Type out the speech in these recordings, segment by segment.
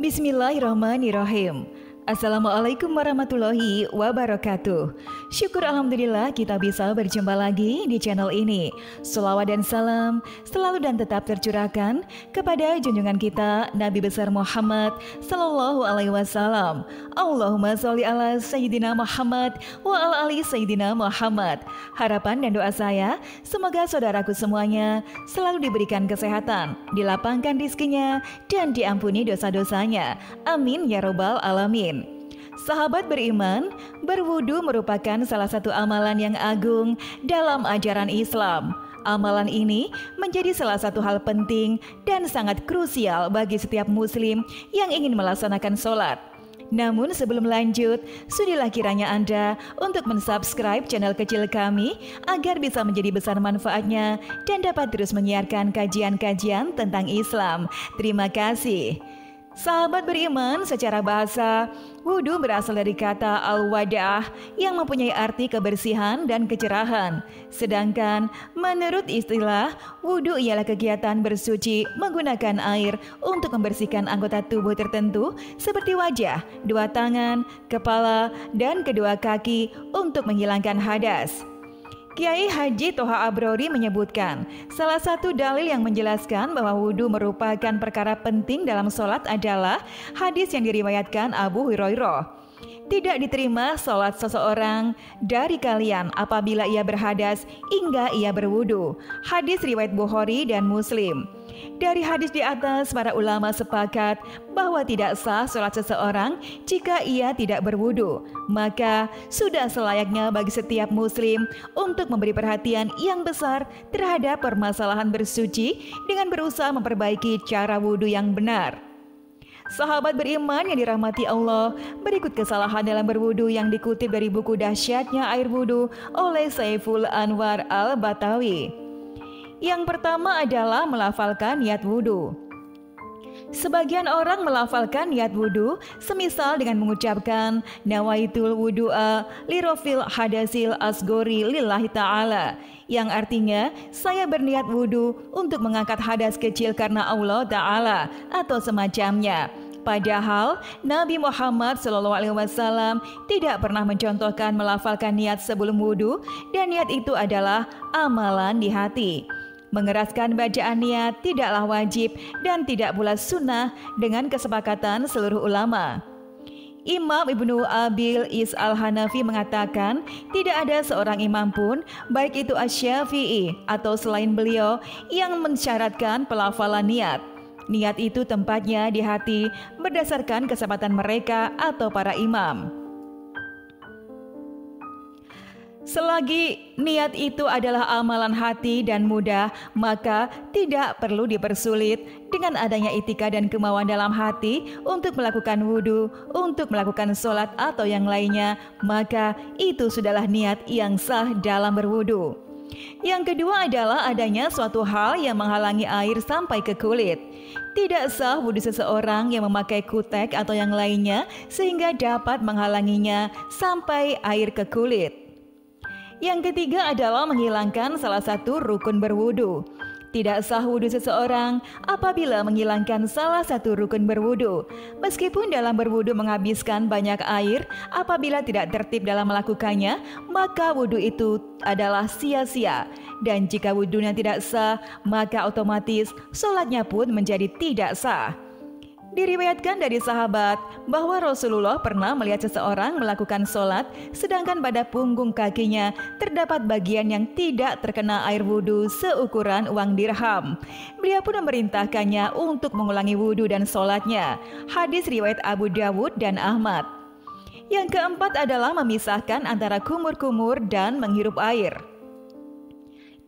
Bismillahirrahmanirrahim. Assalamualaikum warahmatullahi wabarakatuh. Syukur alhamdulillah kita bisa berjumpa lagi di channel ini. Shalawat dan salam selalu dan tetap tercurahkan kepada junjungan kita Nabi besar Muhammad sallallahu alaihi wasallam. Allahumma sholli ala sayyidina Muhammad wa ala ali sayyidina Muhammad. Harapan dan doa saya semoga saudaraku semuanya selalu diberikan kesehatan, dilapangkan rizkinya dan diampuni dosa-dosanya. Amin ya robbal alamin. Sahabat beriman, berwudu merupakan salah satu amalan yang agung dalam ajaran Islam. Amalan ini menjadi salah satu hal penting dan sangat krusial bagi setiap muslim yang ingin melaksanakan sholat. Namun sebelum lanjut, sudilah kiranya Anda untuk mensubscribe channel kecil kami agar bisa menjadi besar manfaatnya dan dapat terus menyiarkan kajian-kajian tentang Islam. Terima kasih. Sahabat beriman, secara bahasa, wudu berasal dari kata al-wadah yang mempunyai arti kebersihan dan kecerahan. Sedangkan menurut istilah, wudu ialah kegiatan bersuci menggunakan air untuk membersihkan anggota tubuh tertentu seperti wajah, dua tangan, kepala, dan kedua kaki untuk menghilangkan hadas. Kiai Haji Toha Abrori menyebutkan, salah satu dalil yang menjelaskan bahwa wudhu merupakan perkara penting dalam sholat adalah hadis yang diriwayatkan Abu Hurairah. Tidak diterima sholat seseorang dari kalian apabila ia berhadas hingga ia berwudu. Hadis riwayat Bukhari dan Muslim. Dari hadis di atas, para ulama sepakat bahwa tidak sah sholat seseorang jika ia tidak berwudu. Maka sudah selayaknya bagi setiap muslim untuk memberi perhatian yang besar terhadap permasalahan bersuci dengan berusaha memperbaiki cara wudu yang benar. Sahabat beriman yang dirahmati Allah, berikut kesalahan dalam berwudu yang dikutip dari buku Dahsyatnya Air Wudu oleh Saiful Anwar Al-Batawi. Yang pertama adalah melafalkan niat wudu. Sebagian orang melafalkan niat wudu semisal dengan mengucapkan nawaitul wudu'a lirofil hadasil asgori lillahi ta'ala, yang artinya saya berniat wudu untuk mengangkat hadas kecil karena Allah Ta'ala atau semacamnya. Padahal Nabi Muhammad SAW tidak pernah mencontohkan melafalkan niat sebelum wudu, dan niat itu adalah amalan di hati. Mengeraskan bacaan niat tidaklah wajib dan tidak pula sunnah dengan kesepakatan seluruh ulama. Imam Ibnu Abil Is Al-Hanafi mengatakan tidak ada seorang imam pun, baik itu Asy-Syafi'i atau selain beliau, yang mensyaratkan pelafalan niat. Niat itu tempatnya di hati berdasarkan kesepakatan mereka atau para imam. Selagi niat itu adalah amalan hati dan mudah, maka tidak perlu dipersulit dengan adanya etika dan kemauan dalam hati untuk melakukan wudhu, untuk melakukan sholat atau yang lainnya, maka itu sudahlah niat yang sah dalam berwudhu. Yang kedua adalah adanya suatu hal yang menghalangi air sampai ke kulit. Tidak sah wudhu seseorang yang memakai kutek atau yang lainnya sehingga dapat menghalanginya sampai air ke kulit. Yang ketiga adalah menghilangkan salah satu rukun berwudu. Tidak sah wudhu seseorang apabila menghilangkan salah satu rukun berwudu. Meskipun dalam berwudu menghabiskan banyak air, apabila tidak tertib dalam melakukannya, maka wudhu itu adalah sia-sia. Dan jika wudhunya tidak sah, maka otomatis sholatnya pun menjadi tidak sah. Diriwayatkan dari sahabat bahwa Rasulullah pernah melihat seseorang melakukan sholat sedangkan pada punggung kakinya terdapat bagian yang tidak terkena air wudhu seukuran uang dirham. Beliau pun memerintahkannya untuk mengulangi wudhu dan sholatnya. Hadis riwayat Abu Dawud dan Ahmad. Yang keempat adalah memisahkan antara kumur-kumur dan menghirup air.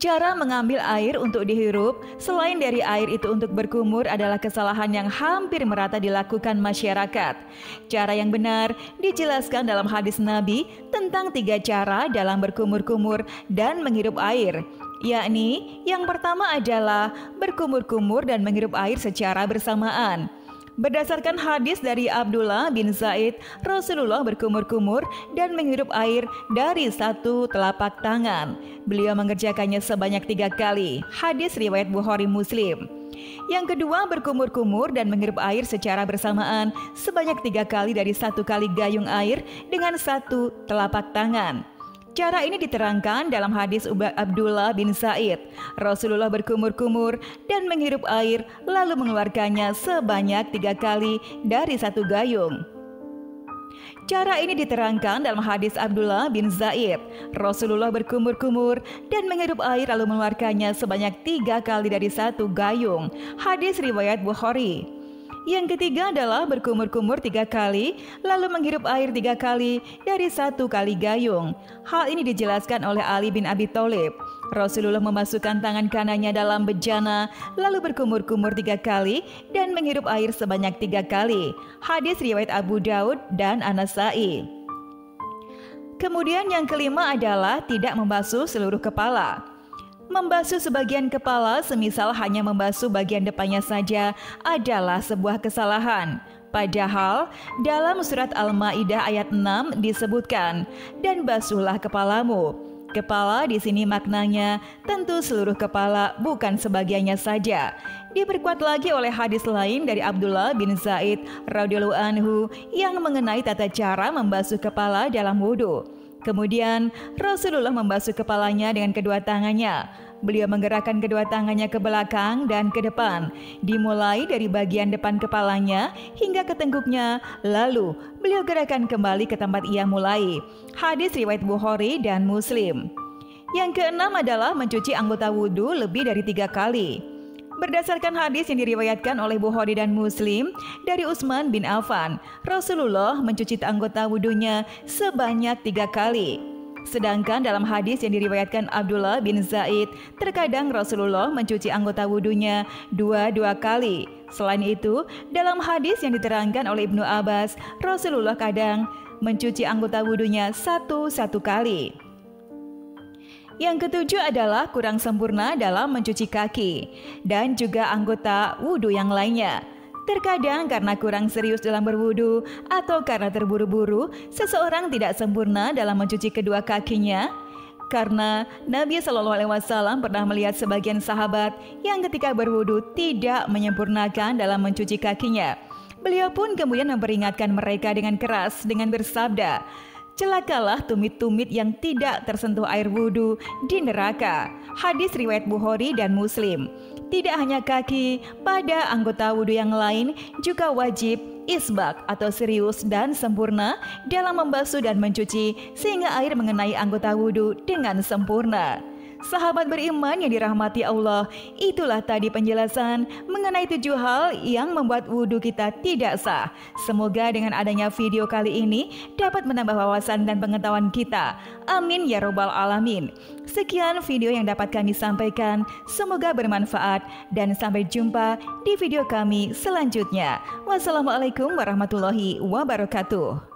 Cara mengambil air untuk dihirup selain dari air itu untuk berkumur adalah kesalahan yang hampir merata dilakukan masyarakat. Cara yang benar dijelaskan dalam hadis Nabi tentang 3 cara dalam berkumur-kumur dan menghirup air, yakni yang pertama adalah berkumur-kumur dan menghirup air secara bersamaan. Berdasarkan hadis dari Abdullah bin Zaid, Rasulullah berkumur-kumur dan menghirup air dari satu telapak tangan. Beliau mengerjakannya sebanyak 3 kali. Hadis riwayat Bukhari Muslim. Yang kedua, berkumur-kumur dan menghirup air secara bersamaan sebanyak 3 kali dari 1 kali gayung air dengan 1 telapak tangan. Cara ini diterangkan dalam hadis Abdullah bin Zaid. Rasulullah berkumur-kumur dan menghirup air lalu mengeluarkannya sebanyak 3 kali dari 1 gayung. Cara ini diterangkan dalam hadis Abdullah bin Zaid. Rasulullah berkumur-kumur dan menghirup air lalu mengeluarkannya sebanyak 3 kali dari 1 gayung. Hadis riwayat Bukhari. Yang ketiga adalah berkumur-kumur 3 kali, lalu menghirup air 3 kali dari 1 kali gayung. Hal ini dijelaskan oleh Ali bin Abi Thalib. Rasulullah memasukkan tangan kanannya dalam bejana, lalu berkumur-kumur 3 kali dan menghirup air sebanyak 3 kali. Hadis riwayat Abu Daud dan An-Nasai. Kemudian yang kelima adalah tidak membasuh seluruh kepala. Membasuh sebagian kepala, semisal hanya membasuh bagian depannya saja, adalah sebuah kesalahan. Padahal dalam surat Al-Maidah ayat 6 disebutkan, "Dan basuhlah kepalamu." Kepala di sini maknanya tentu seluruh kepala, bukan sebagiannya saja. Diperkuat lagi oleh hadis lain dari Abdullah bin Zaid radhiyallahu anhu yang mengenai tata cara membasuh kepala dalam wudhu. Kemudian Rasulullah membasuh kepalanya dengan kedua tangannya. Beliau menggerakkan kedua tangannya ke belakang dan ke depan, dimulai dari bagian depan kepalanya hingga ke tengkuknya, lalu beliau gerakkan kembali ke tempat ia mulai. Hadis riwayat Bukhari dan Muslim. Yang keenam adalah mencuci anggota wudhu lebih dari 3 kali. Berdasarkan hadis yang diriwayatkan oleh Bukhari dan Muslim dari Utsman bin Affan, Rasulullah mencuci anggota wudhunya sebanyak 3 kali. Sedangkan dalam hadis yang diriwayatkan Abdullah bin Zaid, terkadang Rasulullah mencuci anggota wudhunya 2 kali. Selain itu, dalam hadis yang diterangkan oleh Ibnu Abbas, Rasulullah kadang mencuci anggota wudhunya 1 kali. Yang ketujuh adalah kurang sempurna dalam mencuci kaki dan juga anggota wudhu yang lainnya. Terkadang karena kurang serius dalam berwudu atau karena terburu-buru, seseorang tidak sempurna dalam mencuci kedua kakinya. Karena Nabi SAW pernah melihat sebagian sahabat yang ketika berwudu tidak menyempurnakan dalam mencuci kakinya. Beliau pun kemudian memperingatkan mereka dengan keras dengan bersabda, "Celakalah tumit-tumit yang tidak tersentuh air wudhu di neraka." Hadis riwayat Bukhari dan Muslim. Tidak hanya kaki, pada anggota wudhu yang lain juga wajib isbak atau serius dan sempurna dalam membasuh dan mencuci sehingga air mengenai anggota wudhu dengan sempurna. Sahabat beriman yang dirahmati Allah, itulah tadi penjelasan mengenai 7 hal yang membuat wudhu kita tidak sah. Semoga dengan adanya video kali ini dapat menambah wawasan dan pengetahuan kita. Amin ya robbal alamin. Sekian video yang dapat kami sampaikan, semoga bermanfaat dan sampai jumpa di video kami selanjutnya. Wassalamualaikum warahmatullahi wabarakatuh.